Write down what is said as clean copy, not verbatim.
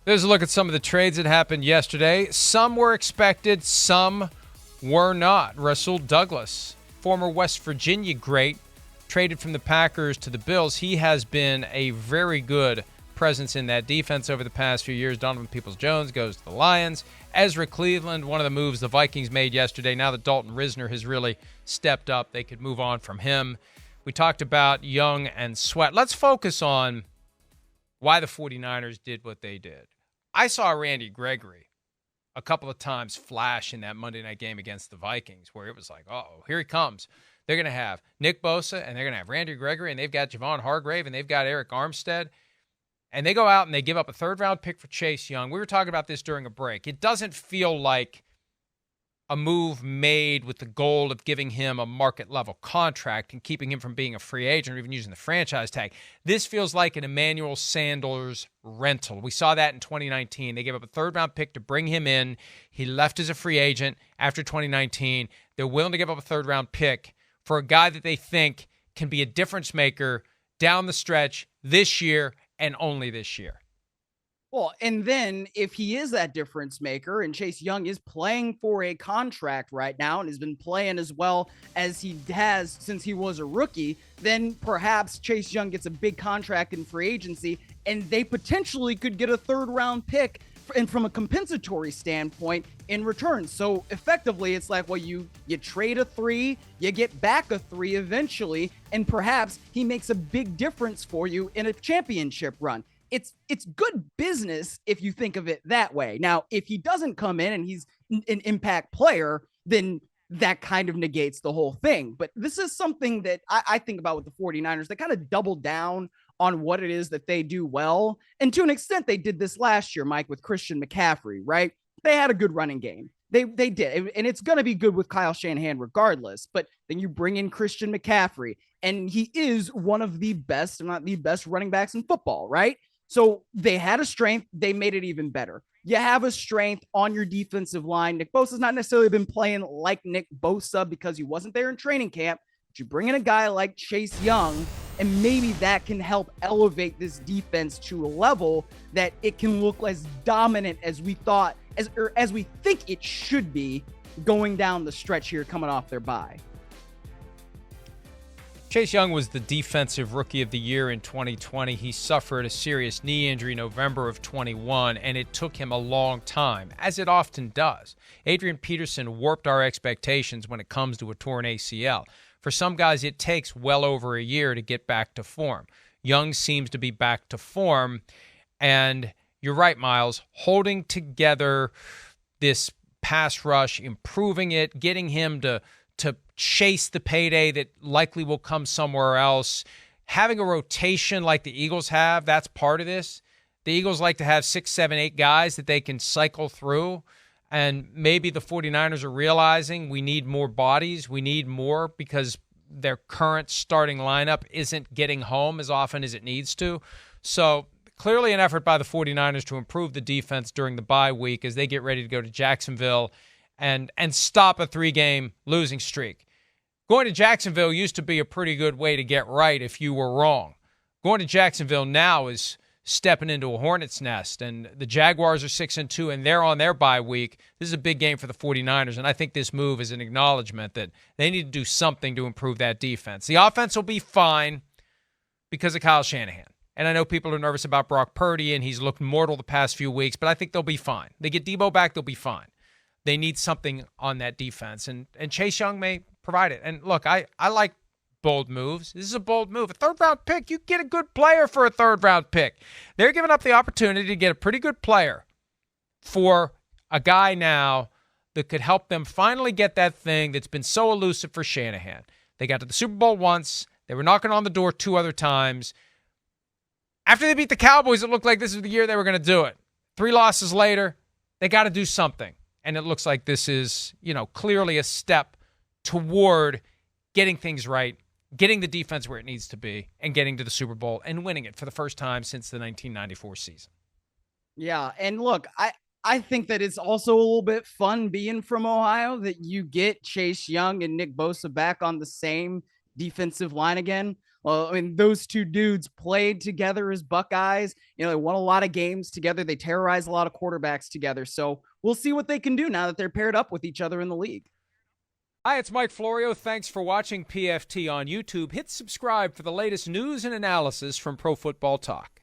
There's a look at some of the trades that happened yesterday. Some were expected, some were not. Rasul Douglas, former West Virginia great, traded from the Packers to the Bills. He has been a very good presence in that defense over the past few years. Donovan Peoples-Jones goes to the Lions. Ezra Cleveland, one of the moves the Vikings made yesterday. Now that Dalton Risner has really stepped up, they could move on from him. We talked about Young and Sweat. Let's focus on why the 49ers did what they did. I saw Randy Gregory a couple of times flash in that Monday night game against the Vikings where it was like, uh-oh, here he comes. They're going to have Nick Bosa, and they're going to have Randy Gregory, and they've got Javon Hargrave, and they've got Eric Armstead. And they go out and they give up a third-round pick for Chase Young. We were talking about this during a break. It doesn't feel like a move made with the goal of giving him a market-level contract and keeping him from being a free agent or even using the franchise tag. This feels like an Emmanuel Sanders rental. We saw that in 2019. They gave up a third-round pick to bring him in. He left as a free agent after 2019. They're willing to give up a third-round pick for a guy that they think can be a difference maker down the stretch this year and only this year. Well, and then if he is that difference maker and Chase Young is playing for a contract right now and has been playing as well as he has since he was a rookie, then perhaps Chase Young gets a big contract in free agency and they potentially could get a third-round pick and from a compensatory standpoint in return. So effectively, it's like, well, you trade a 3, you get back a 3 eventually, and perhaps he makes a big difference for you in a championship run. It's good business if you think of it that way. Now, if he doesn't come in and he's an impact player, then that kind of negates the whole thing. But this is something that I think about with the 49ers. They kind of double down on what it is that they do well. And to an extent, they did this last year, Mike, with Christian McCaffrey, right? They had a good running game. They did. And it's going to be good with Kyle Shanahan regardless. But then you bring in Christian McCaffrey, and he is one of the best, if not the best running backs in football, right? So they had a strength. They made it even better. You have a strength on your defensive line. Nick Bosa's not necessarily been playing like Nick Bosa because he wasn't there in training camp. But you bring in a guy like Chase Young, and maybe that can help elevate this defense to a level that it can look as dominant as we thought, as we think it should be going down the stretch here coming off their bye. Chase Young was the Defensive Rookie of the Year in 2020. He suffered a serious knee injury November of 21, and it took him a long time, as it often does. Adrian Peterson warped our expectations when it comes to a torn ACL. For some guys, it takes well over a year to get back to form. Young seems to be back to form, and you're right, Myles, holding together this pass rush, improving it, getting him to chase the payday that likely will come somewhere else. Having a rotation like the Eagles have, that's part of this. The Eagles like to have 6, 7, 8 guys that they can cycle through. And maybe the 49ers are realizing we need more bodies. We need more because their current starting lineup isn't getting home as often as it needs to. So clearly an effort by the 49ers to improve the defense during the bye week as they get ready to go to Jacksonville and stop a 3-game losing streak. Going to Jacksonville used to be a pretty good way to get right if you were wrong. Going to Jacksonville now is stepping into a hornet's nest, and the Jaguars are 6-2, and they're on their bye week. This is a big game for the 49ers, and I think this move is an acknowledgement that they need to do something to improve that defense. The offense will be fine because of Kyle Shanahan. And I know people are nervous about Brock Purdy, and he's looked mortal the past few weeks, but I think they'll be fine. They get Debo back, they'll be fine. They need something on that defense, and Chase Young may provide it. And look, I like bold moves. This is a bold move. A third-round pick, you get a good player for a third-round pick. They're giving up the opportunity to get a pretty good player for a guy now that could help them finally get that thing that's been so elusive for Shanahan. They got to the Super Bowl once. They were knocking on the door 2 other times. After they beat the Cowboys, it looked like this was the year they were going to do it. 3 losses later, they got to do something. And it looks like this is, clearly a step toward getting things right, getting the defense where it needs to be, and getting to the Super Bowl and winning it for the first time since the 1994 season. Yeah, and look, I think that it's also a little bit fun being from Ohio that you get Chase Young and Nick Bosa back on the same defensive line again. Well, I mean, those two dudes played together as Buckeyes. They won a lot of games together. They terrorized a lot of quarterbacks together. So we'll see what they can do now that they're paired up with each other in the league. Hi, it's Mike Florio. Thanks for watching PFT on YouTube. Hit subscribe for the latest news and analysis from Pro Football Talk.